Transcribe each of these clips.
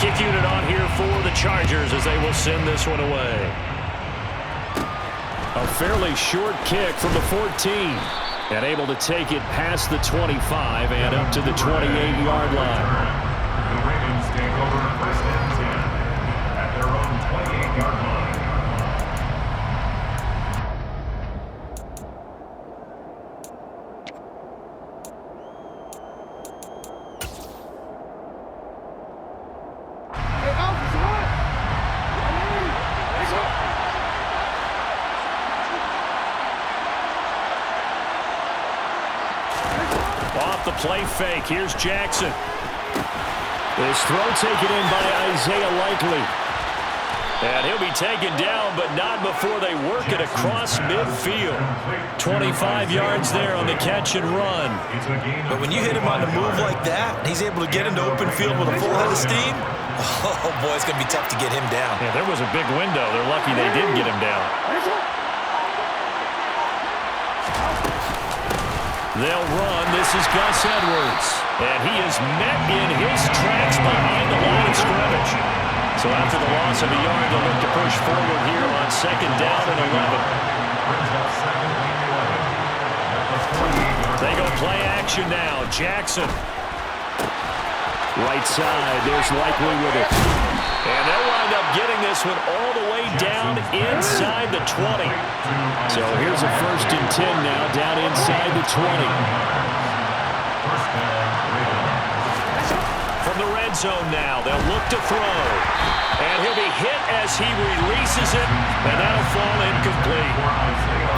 kick unit on here for the Chargers as they will send this one away. A fairly short kick from the 14. And able to take it past the 25 and up to the 28-yard line. The Ravens take over first and 10 at their own 28-yard line. Off the play fake. Here's Jackson. This throw taken in by Isaiah Likely. And he'll be taken down, but not before they work it across midfield. 25 yards there on the catch and run. But when you hit him on the move like that, he's able to get into open field with a full head of steam. Oh, boy, it's going to be tough to get him down. Yeah, there was a big window. They're lucky they did get him down. They'll run. This is Gus Edwards. And he is met in his tracks behind the line of scrimmage. So after the loss of a yard, they'll look to push forward here on second down and 11. They go play action now. Jackson. Right side. There's Likely with it. And they'll wind up getting this one all the way down inside the 20. So here's a 1st and 10 now, down inside the 20. From the red zone now, they'll look to throw. And he'll be hit as he releases it, and that'll fall incomplete.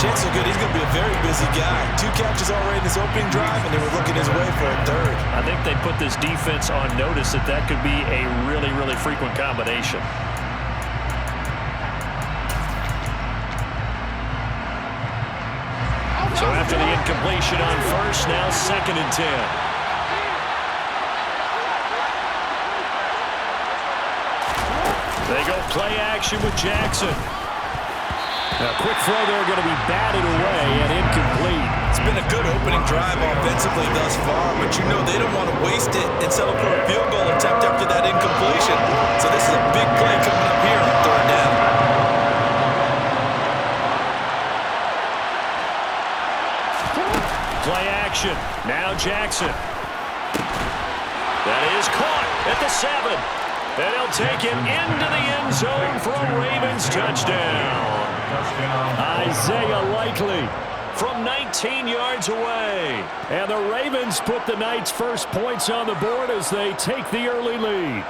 Chances are good. He's going to be a very busy guy. 2 catches already in this opening drive, and they were looking his way for a 3rd. I think they put this defense on notice that could be a really, really frequent combination. So after the incompletion on 1st, now 2nd and 10. They go play action with Jackson. Now, quick throw there going to be batted away and incomplete. It's been a good opening drive offensively thus far, but you know they don't want to waste it and settle for a field goal attempt after that incompletion. So this is a big play coming up here on 3rd down. Play action. Now Jackson. That is caught at the 7. And he'll take it into the end zone for a Ravens touchdown. Isaiah Likely from 19 yards away. And the Ravens put the night's first points on the board as they take the early lead.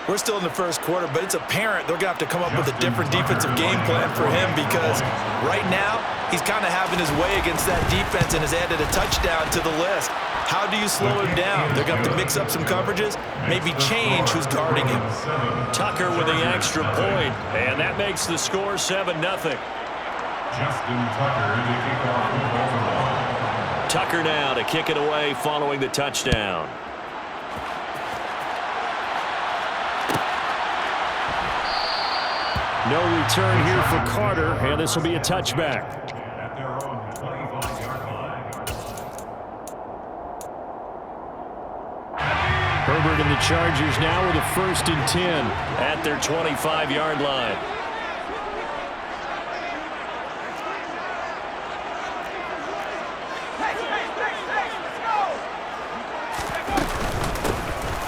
We're still in the 1st quarter, but it's apparent they're going to have to come up with a different defensive game plan for him because right now he's kind of having his way against that defense and has added a touchdown to the list. How do you slow him down? They're going to have to mix up some coverages, maybe change who's guarding him. Tucker with the extra point, and that makes the score 7-0. Justin Tucker to kick off the ball. Tucker now to kick it away following the touchdown. No return here for Carter, and this will be a touchback. At their own 25-yard line. Herbert and the Chargers now with a 1st and 10 at their 25-yard line.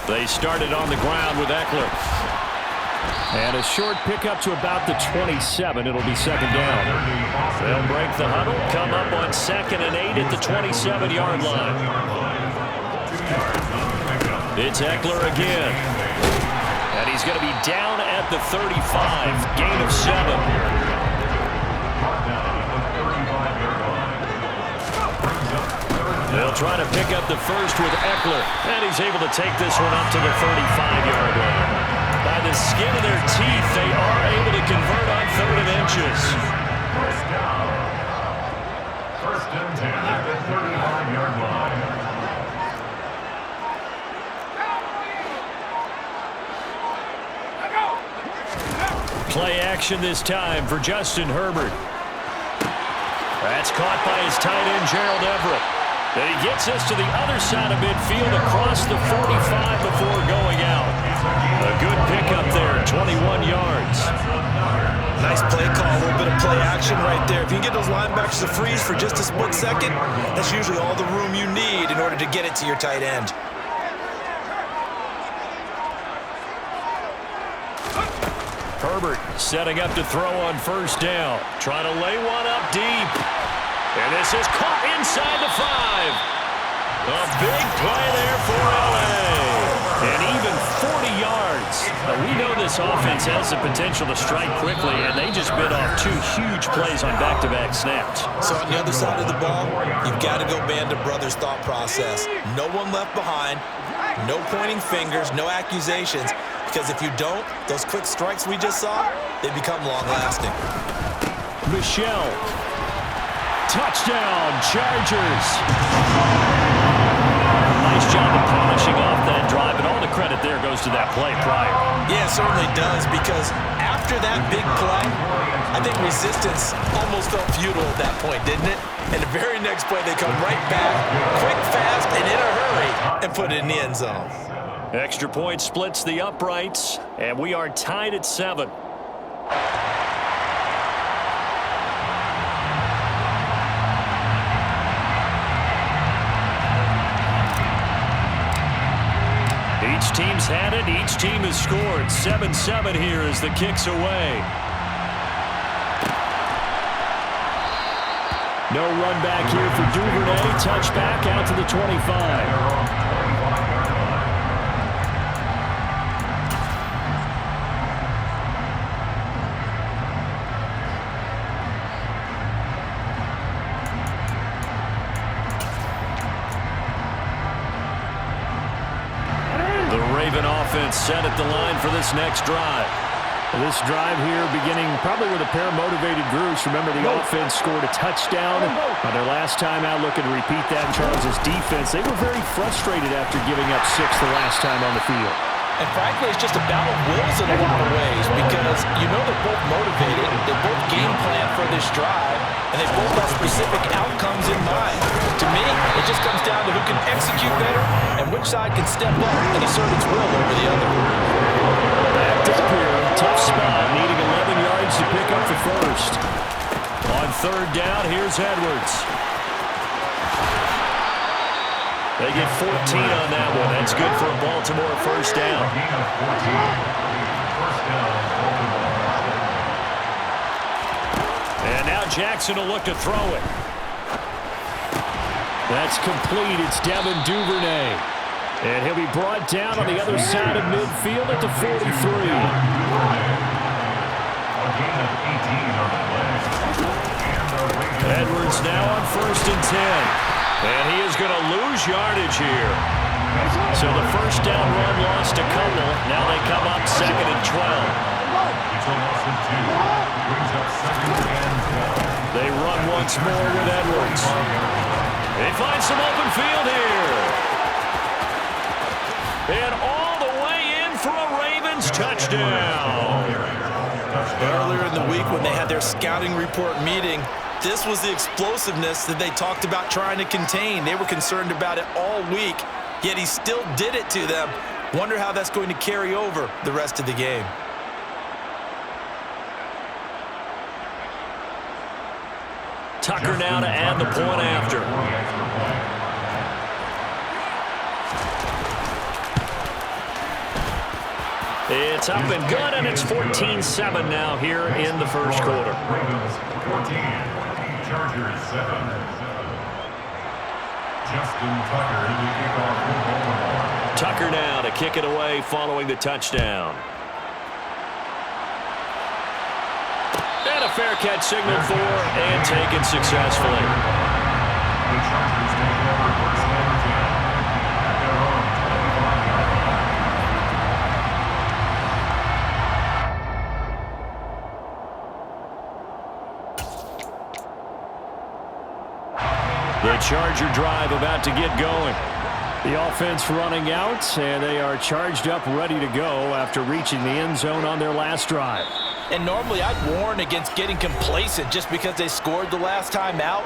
They started on the ground with Eckler. And a short pickup to about the 27. It'll be 2nd down. They'll break the huddle, come up on 2nd and 8 at the 27-yard line. It's Eckler again. And he's going to be down at the 35. Gain of 7. They'll try to pick up the 1st with Eckler. And he's able to take this one up to the 35-yard line. By the skin of their teeth, they are able to convert on 3rd and inches. First down. 1st and 10 at the 35-yard line. Play action this time for Justin Herbert. That's caught by his tight end, Gerald Everett. Then he gets us to the other side of midfield across the 45 before going out. linebackers a freeze for just a split second, that's usually all the room you need in order to get it to your tight end. Herbert setting up to throw on first down. Trying to lay one up deep. And this is caught inside the 5. A big play there for L.A. And even 40 yards. Now, we know this offense has the potential to strike quickly, and they just bit off 2 huge plays on back-to-back snaps. So on the other side of the ball, you've got to go band of brothers thought process. No one left behind, no pointing fingers, no accusations, because if you don't, those quick strikes we just saw, they become long-lasting. Michelle. Touchdown, Chargers. Nice job of polishing off that drive, and all the credit there goes to that play prior. Yeah, it certainly does, because after that big play, I think resistance almost felt futile at that point, didn't it? And the very next play, they come right back, quick, fast, and in a hurry, and put it in the end zone. Extra point splits the uprights, and we are tied at 7. Each team's had it. Each team has scored. 7-7 here as the kick's away. No run back here for Duvernay. Touchback out to the 25. Set at the line for this next drive. This drive here beginning probably with a pair of motivated groups. Remember, the offense scored a touchdown on their last time out. Looking to repeat that. Charles' defense, they were very frustrated after giving up 6 the last time on the field. And frankly, it's just a battle of wills in a lot of ways, because you know they're both motivated, they both game plan for this drive, and they both have specific outcomes in mind. To me, it just comes down to who can execute better and which side can step up and assert its will over the other. Backed up here, tough spot, needing 11 yards to pick up the first. On third down, here's Edwards. They get 14 on that one. That's good for a Baltimore first down. And now Jackson will look to throw it. That's complete. It's Devin Duvernay. And he'll be brought down on the other side of midfield at the 43. Edwards now on first and 10. And he is going to lose yardage here. So the first down run lost a couple. Now they come up 2nd and 12. They run once more with Edwards. They find some open field here. And all the way in for a Ravens touchdown. Earlier in the week when they had their scouting report meeting, this was the explosiveness that they talked about trying to contain. They were concerned about it all week, yet he still did it to them. Wonder how that's going to carry over the rest of the game. Tucker now to add the point after. It's up and good, and it's 14-7 now here in the first quarter. Chargers 7. Justin Tucker to kick off for Baltimore. Tucker now to kick it away following the touchdown. And a fair catch signaled for and taken successfully. The Chargers take over first and 10 at their own 25-yard line. The Charger drive about to get going. The offense running out, and they are charged up, ready to go after reaching the end zone on their last drive. And normally I'd warn against getting complacent just because they scored the last time out.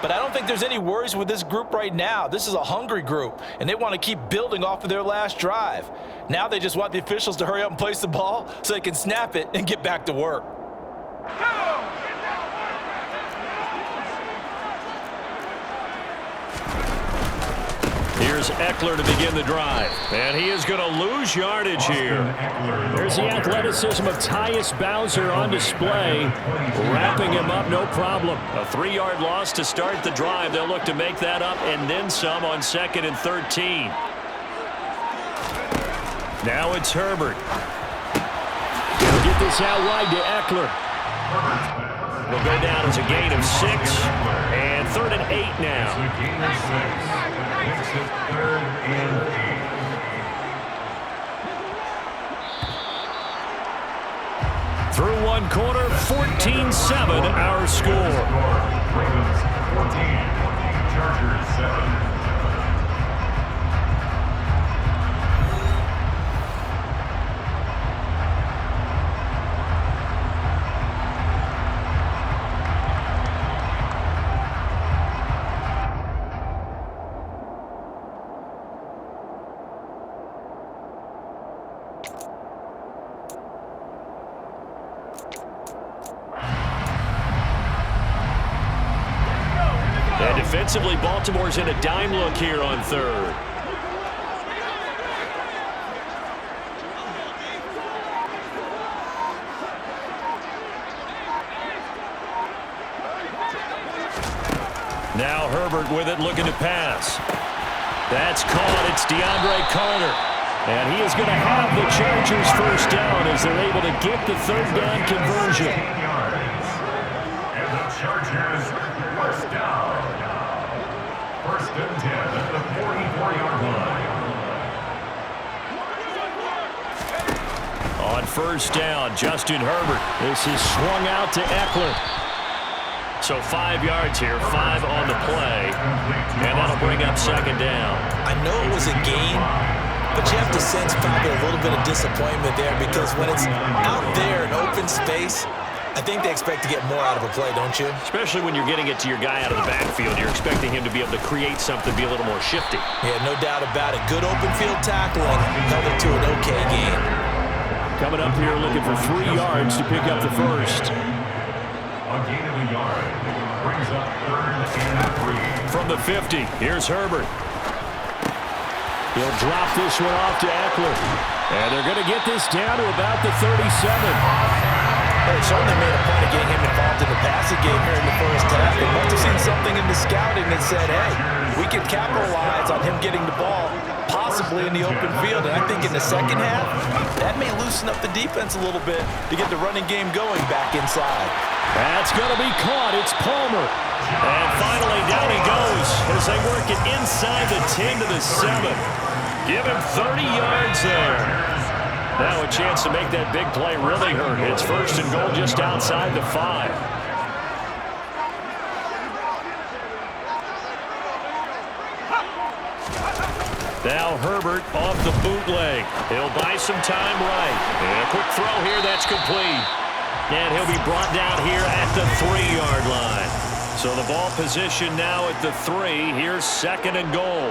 But I don't think there's any worries with this group right now. This is a hungry group, and they want to keep building off of their last drive. Now they just want the officials to hurry up and place the ball so they can snap it and get back to work. Here's Eckler to begin the drive. And he is going to lose yardage here. There's the athleticism of Tyus Bowser on display. Wrapping him up, no problem. A 3-yard loss to start the drive. They'll look to make that up and then some on 2nd and 13. Now it's Herbert. He'll get this out wide to Eckler. Will go down as a gain of 6. And 3rd and 8 now. It's a gain of 6. Makes it 3rd and 8. Through one quarter, 14-7 our score. Ravens 14, Chargers 7. And defensively, Baltimore's in a dime look here on 3rd. Now Herbert with it, looking to pass. That's caught. It's DeAndre Carter. And he is going to have the Chargers first down as they're able to get the 3rd down conversion. And the Chargers first down. 1st and 10 at the 44-yard line. On 1st down, Justin Herbert. This is swung out to Eckler. So 5 yards here, 5 on the play. And that'll bring up 2nd down. I know it was a gain, but you have to sense probably a little bit of disappointment there because when it's out there in open space, I think they expect to get more out of a play, don't you? Especially when you're getting it to your guy out of the backfield. You're expecting him to be able to create something, be a little more shifty. Yeah, no doubt about it. Good open field tackling held it to an okay gain. Coming up here looking for 3 yards to pick up the first. A gain of a yard. Brings up 3rd and 3. From the 50, here's Herbert. He'll drop this one off to Eckler. And they're going to get this down to about the 37. They certainly made a point of getting him involved in the passing game here in the first half. They must have seen something in the scouting that said, hey, we can capitalize on him getting the ball, possibly in the open field. And I think in the second half, that may loosen up the defense a little bit to get the running game going back inside. That's going to be caught. It's Palmer. And finally, down he goes as they work it inside the 10 to the 7. Give him 30 yards there. Now a chance to make that big play really hurt. It's 1st and goal just outside the 5. Now Herbert off the bootleg. He'll buy some time right. And a quick throw here, that's complete. And he'll be brought down here at the 3-yard line. So the ball position now at the 3. Here's 2nd and goal.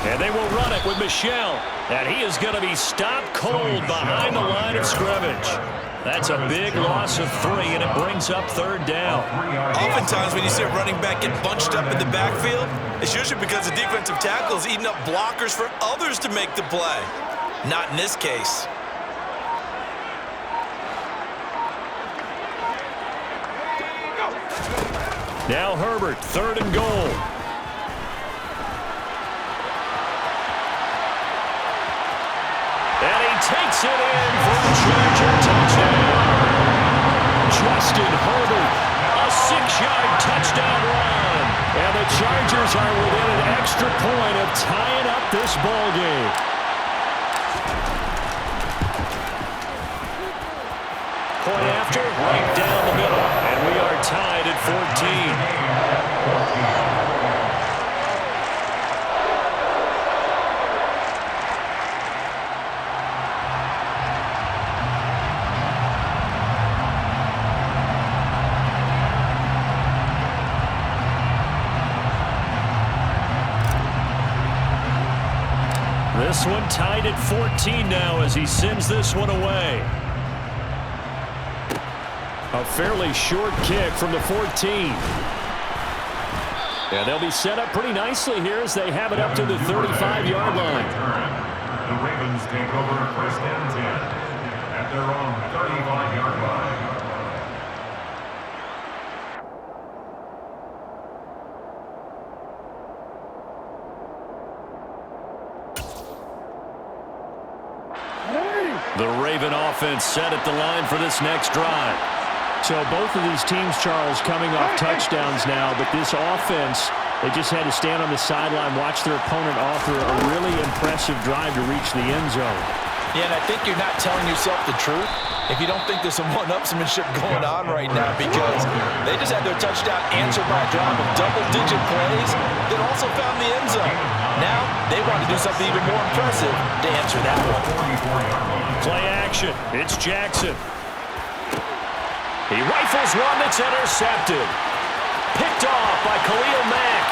And they will run it with Michel. And he is going to be stopped cold behind the line of scrimmage. That's a big loss of 3, and it brings up 3rd down. Oftentimes when you see a running back get bunched up in the backfield, it's usually because the defensive tackle is eating up blockers for others to make the play. Not in this case. Now Herbert, 3rd and goal. And he takes it in for a Charger touchdown. Justin Herbert, a 6-yard touchdown run. And the Chargers are within an extra point of tying up this ball game. Point after, right down the middle. And we are tied at 14. This one tied at 14 now as he sends this one away. A fairly short kick from the 14. And they'll be set up pretty nicely here as they have it up to the 35-yard line. The Ravens take over first and 10 at their own 35-yard line. The Raven offense set at the line for this next drive. So both of these teams, Charles, coming off touchdowns now, but this offense, they just had to stand on the sideline, watch their opponent offer a really impressive drive to reach the end zone. Yeah, and I think you're not telling yourself the truth if you don't think there's some one-upsmanship going on right now, because they just had their touchdown answered by a drive of double-digit plays that also found the end zone. Now they want to do something even more impressive to answer that one. Play action. It's Jackson. He rifles one that's intercepted. Picked off by Khalil Mack.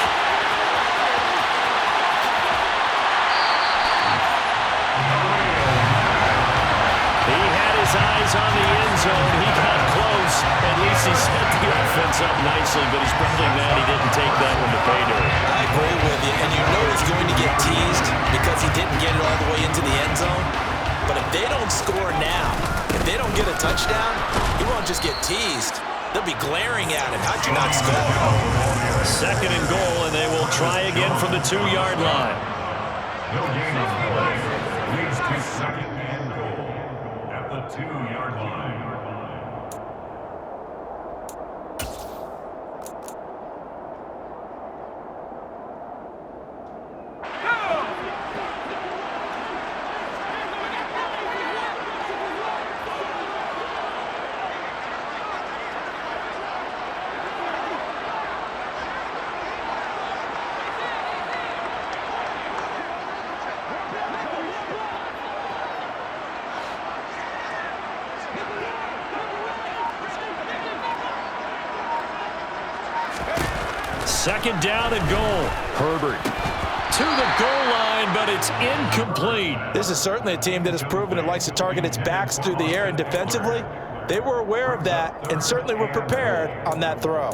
He had his eyes on the end zone. He got close. At least he set the offense up nicely, but he's probably mad he didn't take that one to pay dirt. I agree with you, and you know he's going to get teased because he didn't get it all the way into the end zone. But if they don't score now, if they don't get a touchdown, he won't just get teased. They'll be glaring at him. How'd you not score? Second and goal, and they will try again from the 2-yard line. No gain of play. Leads to second and goal at the 2-yard line. Second down and goal. Herbert to the goal line, but it's incomplete. This is certainly a team that has proven it likes to target its backs through the air, and defensively, they were aware of that and certainly were prepared on that throw.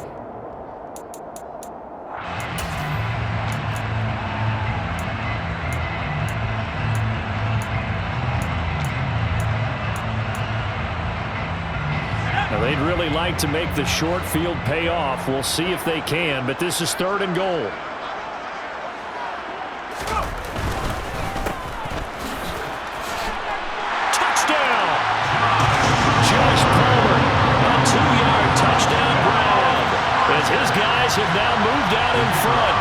Now, they'd really like to make the short field pay off. We'll see if they can, but this is third and goal. Touchdown! Josh Palmer, a 2-yard touchdown grab as his guys have now moved out in front.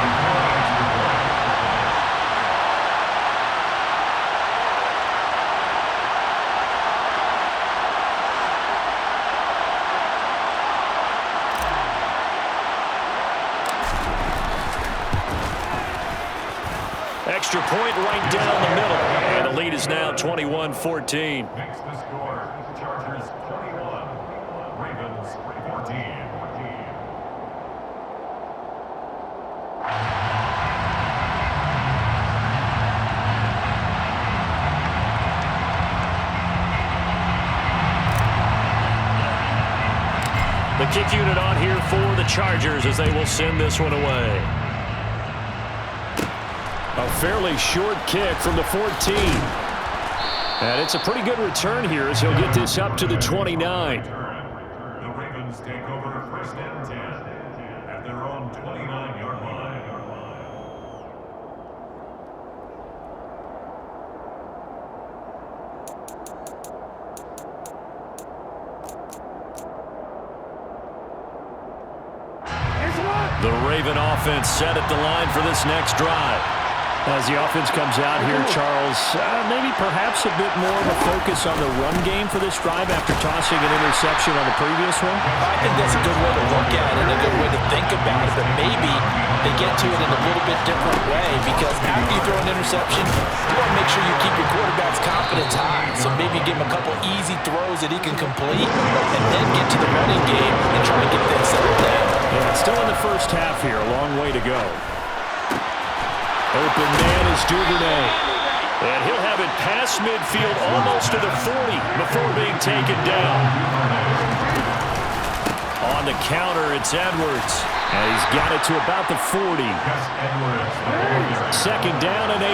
Extra point right down the middle. And the lead is now 21-14. Makes the score. Chargers 21. Ravens 14. The kick unit on here for the Chargers as they will send this one away. A fairly short kick from the 14. And it's a pretty good return here as he'll get this up to the 29. The Ravens take over first and 10 at their own 29-yard line. The Raven offense set at the line for this next drive. As the offense comes out here, Charles, maybe perhaps a bit more of a focus on the run game for this drive after tossing an interception on the previous one? I think that's a good way to look at it, a good way to think about it, but maybe they get to it in a little bit different way, because after you throw an interception, you want to make sure you keep your quarterback's confidence high. So maybe give him a couple easy throws that he can complete, and then get to the running game and try to get things settled down. Yeah, still in the first half here, a long way to go. Open man is Duvernay. And he'll have it past midfield almost to the 40 before being taken down. On the counter, it's Edwards. And he's got it to about the 40. Second down and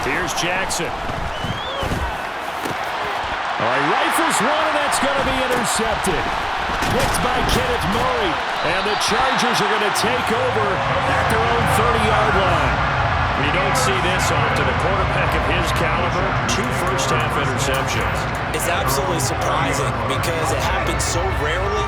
8. Here's Jackson. All right, rifles one, and that's going to be intercepted. Picked by Kenneth Murray. And the Chargers are going to take over at their own 30-yard line. You don't see this often. A quarterback of his caliber, 2 first-half interceptions. It's absolutely surprising because it happens so rarely.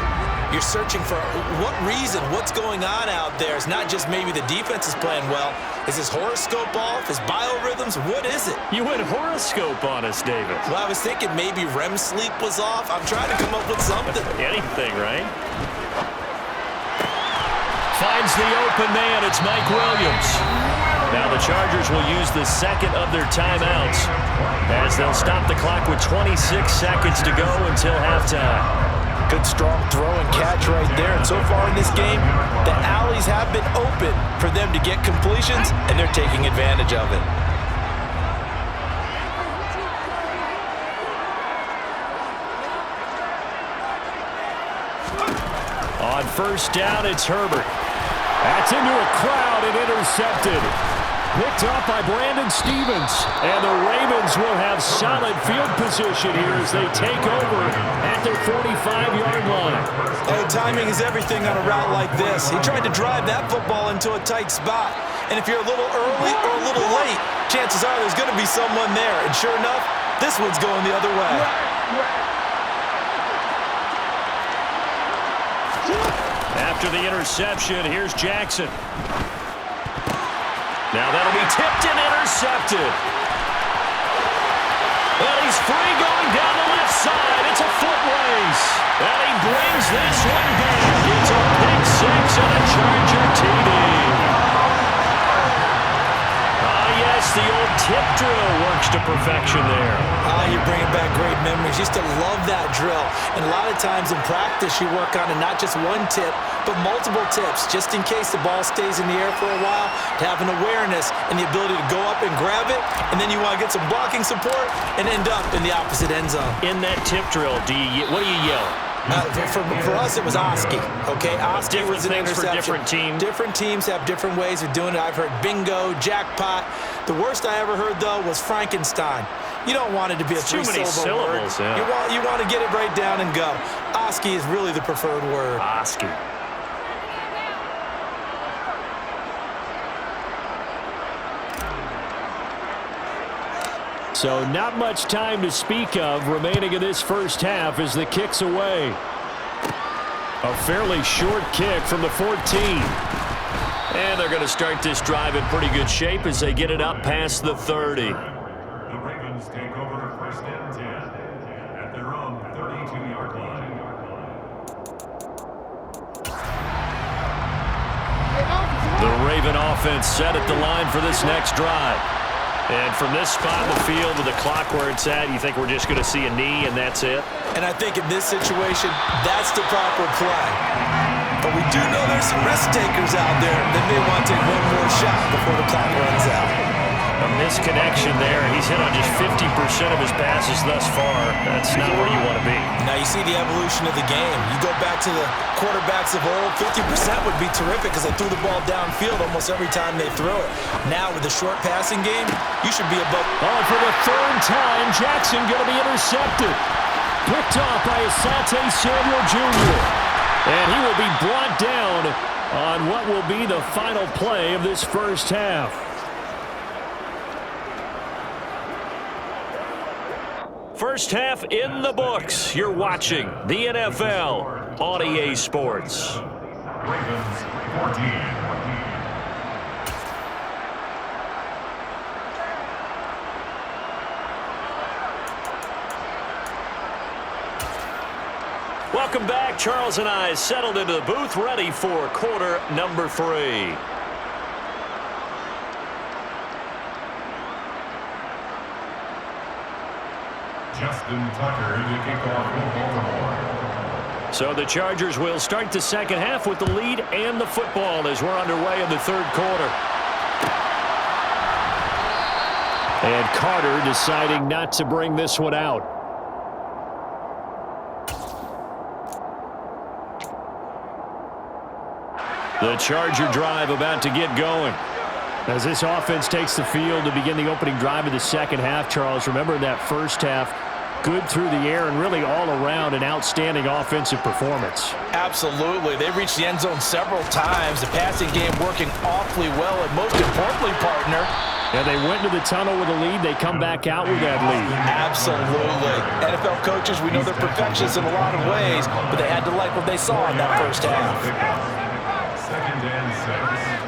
You're searching for what reason, what's going on out there. It's not just maybe the defense is playing well. Is his horoscope off? His biorhythms? What is it? You went horoscope on us, David. Well, I was thinking maybe REM sleep was off. I'm trying to come up with something. Anything, right? Finds the open man. It's Mike Williams. Now the Chargers will use the second of their timeouts as they'll stop the clock with 26 seconds to go until halftime. Good strong throw and catch right there. And so far in this game, the alleys have been open for them to get completions, and they're taking advantage of it. On first down, it's Herbert. That's into a crowd and intercepted. Picked up by Brandon Stevens. And the Ravens will have solid field position here as they take over at their 45-yard line. Hey, timing is everything on a route like this. He tried to drive that football into a tight spot. And if you're a little early or a little late, chances are there's going to be someone there. And sure enough, this one's going the other way. After the interception, here's Jackson. Now that'll be tipped and intercepted. And he's free going down the left side. It's a foot race. And he brings this one back. It's a pick six and a Charger TD. Yes, the old tip drill works to perfection there. You're bringing back great memories. Used to love that drill. And a lot of times in practice, you work on it, not just one tip, but multiple tips, just in case the ball stays in the air for a while, to have an awareness and the ability to go up and grab it, and then you want to get some blocking support and end up in the opposite end zone. In that tip drill, what do you yell? For us, it was Oski, okay? Oski was an interception. For different teams. Different teams have different ways of doing it. I've heard bingo, jackpot. The worst I ever heard, though, was Frankenstein. You don't want it to be a three-syllable word. Yeah. You want to get it right down and go. Oski is really the preferred word. Oski. So not much time to speak of remaining in this first half as the kick's away. A fairly short kick from the 14. And they're going to start this drive in pretty good shape as they get it up past the 30. The Ravens take over first and 10 at their own 32-yard line. The Raven offense set at the line for this next drive. And from this spot in the field with the clock where it's at, you think we're just going to see a knee and that's it? And I think in this situation, that's the proper play. But we do know there's some risk takers out there that may want to take one more shot before the clock runs out. A misconnection there. He's hit on just 50% of his passes thus far. That's not where you want to be. Now you see the evolution of the game. You go back to the quarterbacks of old, 50% would be terrific because they threw the ball downfield almost every time they threw it. Now with the short passing game, you should be above. Oh, for the third time, Jackson going to be intercepted. Picked off by Asante Samuel Jr. And he will be brought down on what will be the final play of this first half. First half in the books. You're watching the NFL on EA Sports. Ravens 14. Welcome back. Charles and I settled into the booth, ready for quarter number 3. Justin Tucker to kick off for Baltimore. So the Chargers will start the second half with the lead and the football as we're underway in the third quarter. And Carter deciding not to bring this one out. The Charger drive about to get going. As this offense takes the field to begin the opening drive of the second half, Charles, remember that first half, good through the air and really all around an outstanding offensive performance. Absolutely. They reached the end zone several times. The passing game working awfully well, and most importantly, partner, and they went to the tunnel with a lead. They come back out with that lead. Absolutely. NFL coaches, we know they're perfectionists in a lot of ways, but they had to like what they saw in that first half. Second and 6.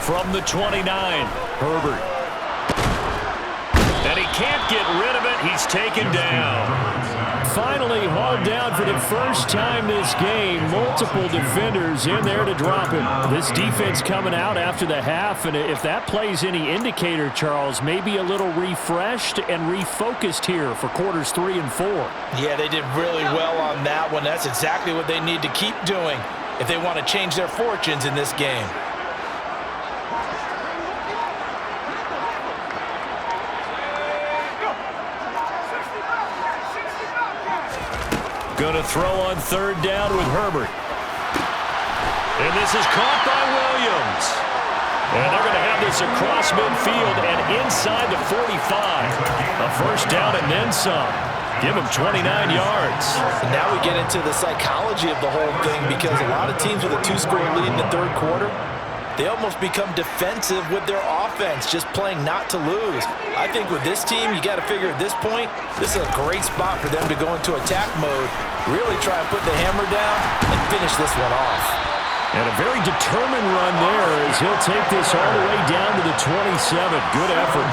From the 29, Herbert. And he can't get rid of it. He's taken down. Finally hauled down for the first time this game. Multiple defenders in there to drop him. This defense coming out after the half, and if that plays any indicator, Charles, maybe a little refreshed and refocused here for quarters 3 and 4. Yeah, they did really well on that one. That's exactly what they need to keep doing if they want to change their fortunes in this game. Going to throw on third down with Herbert. And this is caught by Williams. And they're going to have this across midfield and inside the 45. A first down and then some. Give him 29 yards. And now we get into the psychology of the whole thing, because a lot of teams with a 2-score lead in the third quarter, they almost become defensive with their offense, just playing not to lose. I think with this team, you got to figure at this point, this is a great spot for them to go into attack mode, really try and put the hammer down and finish this one off. And a very determined run there as he'll take this all the way down to the 27. Good effort.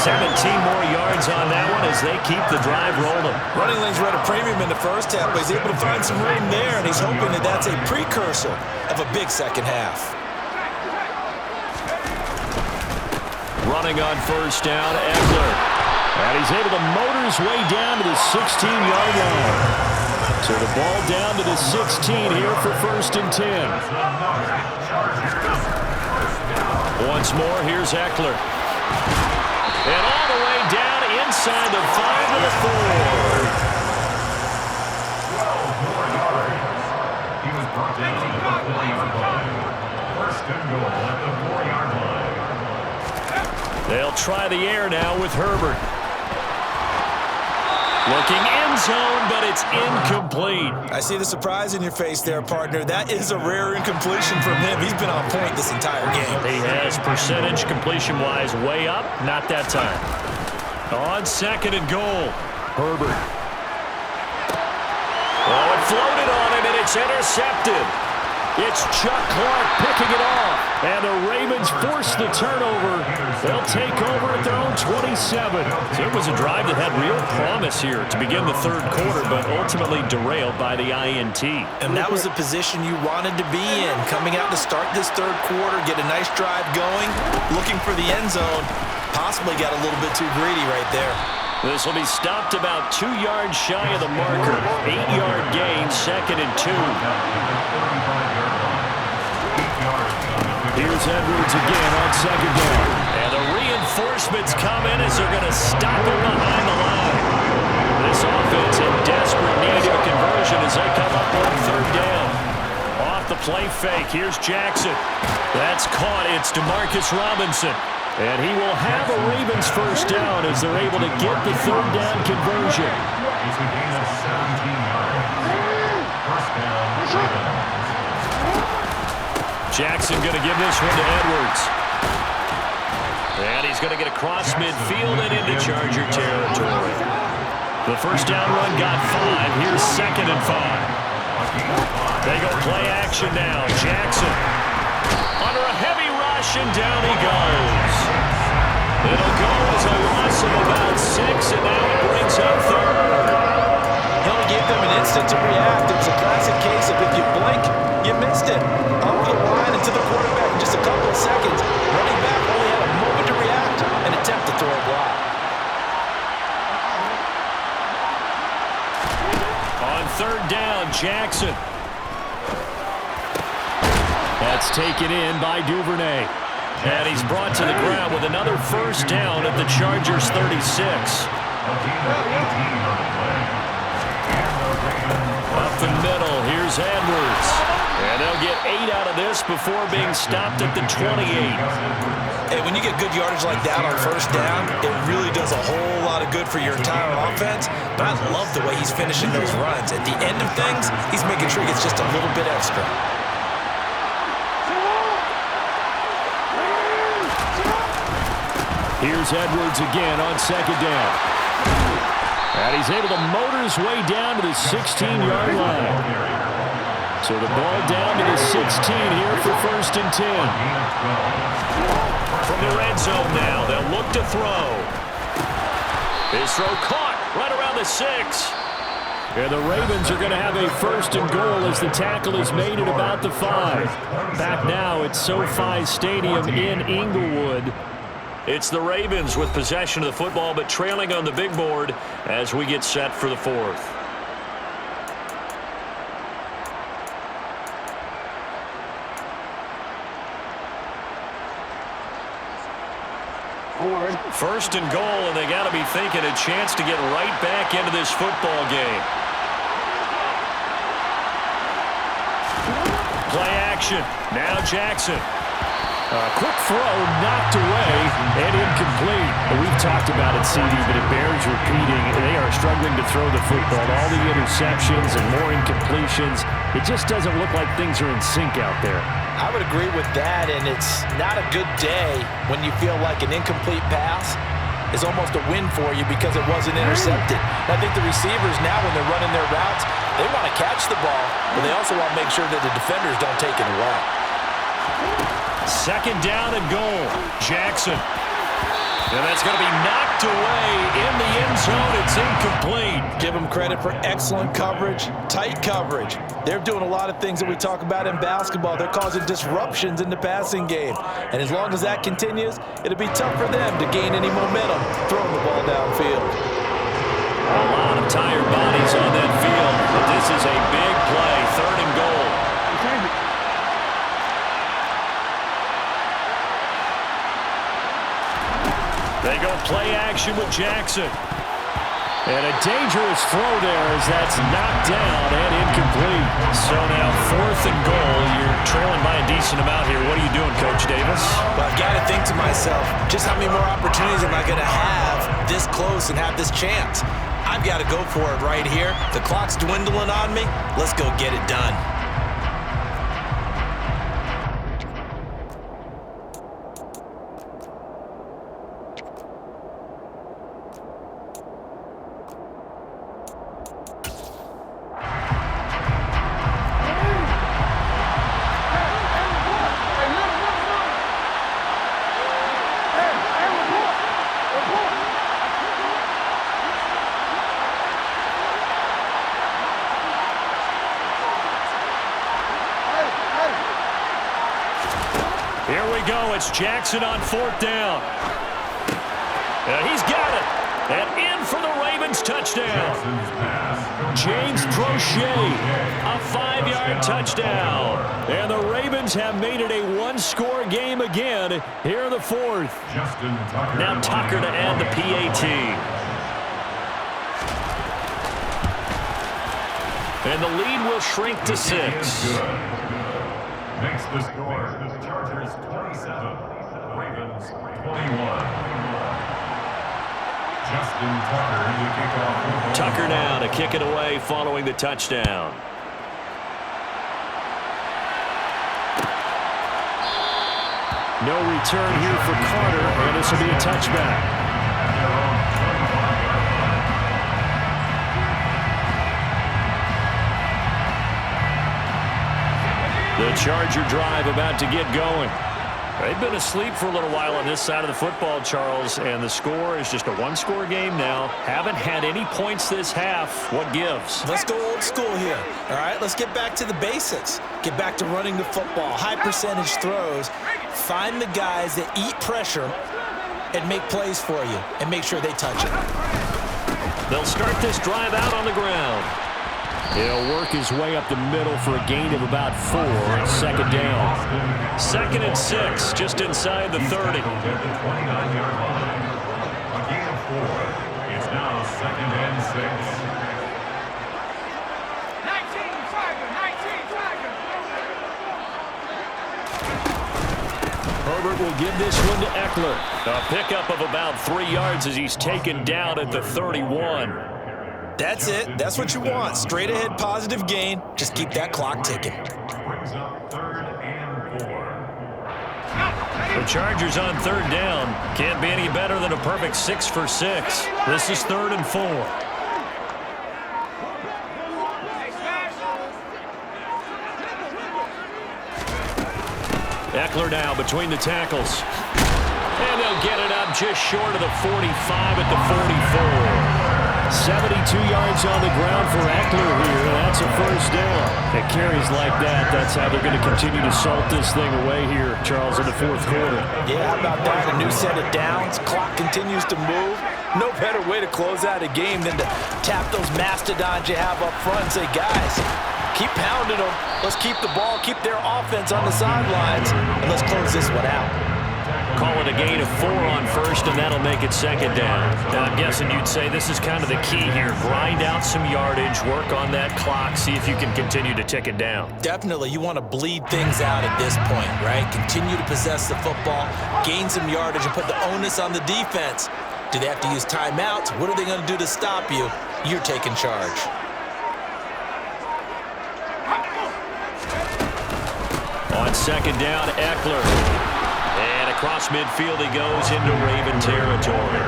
17 more yards on that one as they keep the drive rolling. Running lanes were at a premium in the first half, but he's able to find some room there, and he's hoping that that's a precursor of a big second half. Running on first down, Eckler. And he's able to motor his way down to the 16-yard line. So the ball down to the 16 here for first and 10. Once more, here's Eckler. And all the way down inside the 5 to the 4. 12 more yards. He was brought down at the 4-yard line. First and goal at the 4-yard line. They'll try the air now with Herbert. Looking end zone, but it's incomplete. I see the surprise in your face there, partner. That is a rare incompletion from him. He's been on point this entire game. He has percentage completion-wise way up. Not that time. On second and goal, Herbert. Oh, it floated on him, and it's intercepted. It's Chuck Clark picking it off. And the Ravens force the turnover. They'll take over at their own 27. So it was a drive that had real promise here to begin the third quarter, but ultimately derailed by the INT. And that was the position you wanted to be in. Coming out to start this third quarter, get a nice drive going, looking for the end zone. Possibly got a little bit too greedy right there. This will be stopped about 2 yards shy of the marker. 8-yard gain, second and 2. Here's Edwards again on second down. And the reinforcements come in as they're going to stop him behind the line. This offense in desperate need of conversion as they come up on third down. Off the play fake, here's Jackson. That's caught. It's Demarcus Robinson. And he will have a Ravens first down as they're able to get the third down conversion. He's a gain of 17 yards. First down, Ravens. Jackson going to give this one to Edwards. And he's going to get across midfield and into Charger territory. The first down run got 5. Here's second and 5. They go play action now. Jackson under a heavy rush, and down he goes. It'll go as a loss of about 6, and now it brings up third. He only gave them an instant to react. It was a classic case of if you blink, you missed it. Over the line and to the quarterback in just a couple of seconds. Running back only had a moment to react and attempt to throw a block. On third down, Jackson. That's taken in by Duvernay. And he's brought to the ground with another first down at the Chargers' 36. Up the middle, here's Edwards. And they'll get 8 out of this before being stopped at the 28. Hey, when you get good yardage like that on first down, it really does a whole lot of good for your entire offense. But I love the way he's finishing those runs. At the end of things, he's making sure he gets just a little bit extra. Here's Edwards again on second down. And he's able to motor his way down to the 16-yard line. So the ball down to the 16 here for first and 10. From the red zone now, they'll look to throw. His throw caught right around the 6. And the Ravens are going to have a first and goal as the tackle is made at about the 5. Back now at SoFi Stadium in Inglewood. It's the Ravens with possession of the football, but trailing on the big board as we get set for the 4th. First and goal, and they got to be thinking a chance to get right back into this football game. Play action. Now Jackson. Quick throw, knocked away, and incomplete. We've talked about it, CD, but it bears repeating. They are struggling to throw the football. All the interceptions and more incompletions. It just doesn't look like things are in sync out there. I would agree with that, and it's not a good day when you feel like an incomplete pass is almost a win for you because it wasn't intercepted. And I think the receivers now, when they're running their routes, they want to catch the ball, but they also want to make sure that the defenders don't take it away. Second down and goal. Jackson. And that's going to be knocked away in the end zone. It's incomplete. Give them credit for excellent coverage, tight coverage. They're doing a lot of things that we talk about in basketball. They're causing disruptions in the passing game. And as long as that continues, it'll be tough for them to gain any momentum throwing the ball downfield. A lot of tired bodies on that field, but this is a big play. Third and goal. They go play action with Jackson. And a dangerous throw there as that's knocked down and incomplete. So now 4th and goal. You're trailing by a decent amount here. What are you doing, Coach Davis? Well, I've got to think to myself, just how many more opportunities am I going to have this close and have this chance? I've got to go for it right here. The clock's dwindling on me. Let's go get it done. Here we go. It's Jackson on 4th down. And he's got it. And in for the Ravens touchdown. James Crochet, a 5-yard touchdown. And the Ravens have made it a one-score game again here in the 4th. Now Tucker to add the PAT. And the lead will shrink to 6. Makes the score. The Chargers 27, Ravens 21. Justin Tucker in the kickoff. Tucker now to kick it away following the touchdown. No return here for Carter, and this will be a touchback. The Charger drive about to get going. They've been asleep for a little while on this side of the football, Charles, and the score is just a one-score game now. Haven't had any points this half. What gives? Let's go old school here, all right? Let's get back to the basics. Get back to running the football, high percentage throws. Find the guys that eat pressure and make plays for you and make sure they touch it. They'll start this drive out on the ground. He'll work his way up the middle for a gain of about 4 on second down. 2nd and 6, just inside the 30. A gain of 4. It's now 2nd and 6. Herbert will give this one to Eckler. A pickup of about 3 yards as he's taken down at the 31. That's it. That's what you want. Straight ahead positive gain. Just keep that clock ticking. Brings up 3rd and 4. The Chargers on 3rd down. Can't be any better than a perfect 6 for 6. This is 3rd and 4. Eckler now between the tackles. And they'll get it up just short of the 45 at the 44. 72 yards on the ground for Eckler here. That's a first down. It carries like that. That's how they're going to continue to salt this thing away here, Charles, in the 4th quarter. Yeah, how about that? A new set of downs. Clock continues to move. No better way to close out a game than to tap those mastodons you have up front and say, guys, keep pounding them. Let's keep the ball, keep their offense on the sidelines, and let's close this one out. Call it a gain of 4 on first, and that'll make it 2nd down. Now, I'm guessing you'd say this is kind of the key here. Grind out some yardage, work on that clock, see if you can continue to tick it down. Definitely, you want to bleed things out at this point, right? Continue to possess the football, gain some yardage, and put the onus on the defense. Do they have to use timeouts? What are they going to do to stop you? You're taking charge. On 2nd down, Eckler. And across midfield he goes into Raven territory.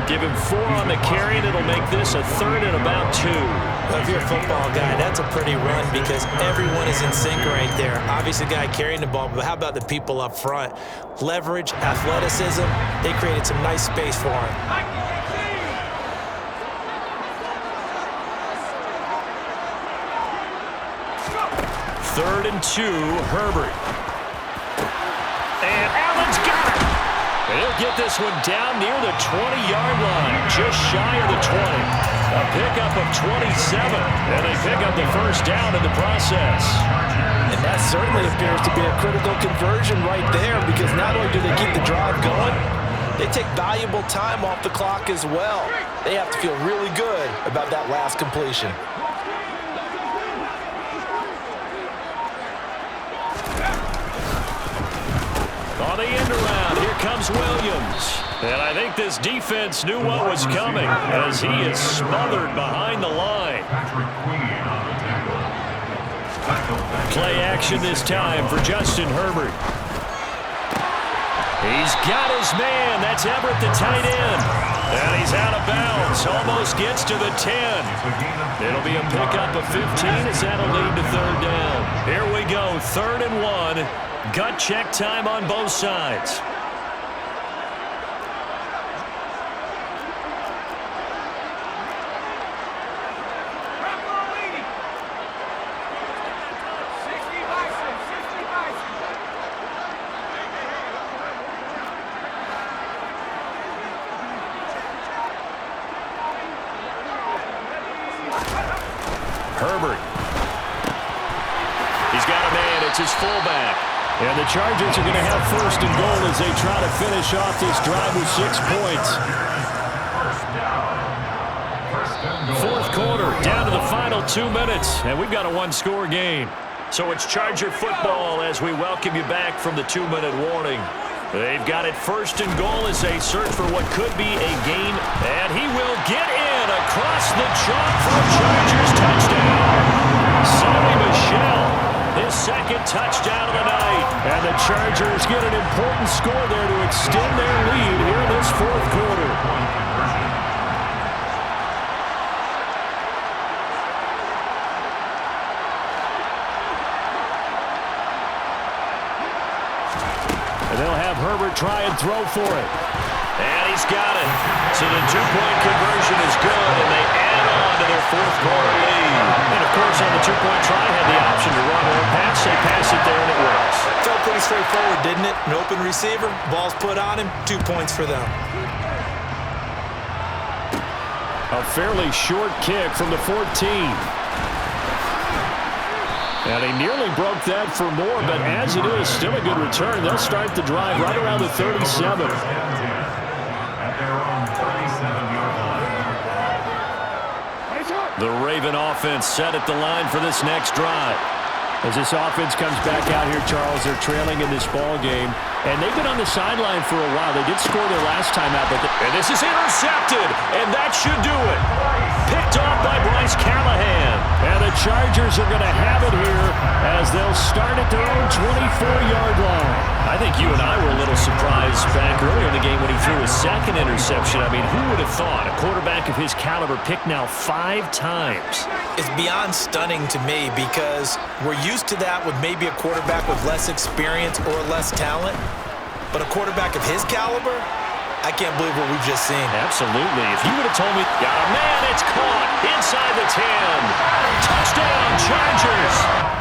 Give him 4 on the carry, and it'll make this a 3rd and about 2. Well, if you're a football guy, that's a pretty run because everyone is in sync right there. Obviously, the guy carrying the ball, but how about the people up front? Leverage, athleticism, they created some nice space for him. Third and 2, Herbert. And Allen's got it. He'll get this one down near the 20-yard line, just shy of the 20. A pickup of 27, and they pick up the first down in the process. And that certainly appears to be a critical conversion right there because not only do they keep the drive going, they take valuable time off the clock as well. They have to feel really good about that last completion. On the end around, here comes Williams. And I think this defense knew what was coming as he is smothered behind the line. Play action this time for Justin Herbert. He's got his man. That's Everett, the tight end. And he's out of bounds. Almost gets to the 10. It'll be a pickup of 15 as that'll lead to 3rd down. Here we go, 3rd and 1. Gut check time on both sides. Herbert. He's got a man. It's his fullback. And the Chargers are going to have 1st and goal as they try to finish off this drive with 6 points. 4th quarter, down to the final 2 minutes, and we've got a 1-score game. So it's Charger football as we welcome you back from the 2-minute warning. They've got it 1st and goal as they search for what could be a gain, and he will get in across the chalk for a Chargers touchdown. Sonny Michel, his 2nd touchdown of the night. And the Chargers get an important score there to extend their lead here in this 4th quarter. And they'll try and throw for it. And he's got it. So the two-point conversion is good, and they add on to their fourth quarter lead. And, of course, on the two-point try, had the option to run or pass. They pass it there, and it works. Felt pretty straightforward, didn't it? An open receiver, ball's put on him, 2 points for them. A fairly short kick from the 14. And he nearly broke that for more, but as it is, still a good return. They'll start the drive right around the 37. The Raven offense set at the line for this next drive. As this offense comes back out here, Charles, they're trailing in this ball game, and they've been on the sideline for a while. They did score their last time out, but and this is intercepted, and that should do it. Picked off by Bryce Callahan. And the Chargers are going to have it here as they'll start at their own 24-yard line. I think you and I were a little surprised back earlier in the game when he threw his second interception. I mean, who would have thought a quarterback of his caliber picked now 5 times? It's beyond stunning to me because we're used to that with maybe a quarterback with less experience or less talent. But a quarterback of his caliber, I can't believe what we've just seen. Absolutely. If you would have told me, got a man, it's caught inside the 10. Touchdown, Chargers.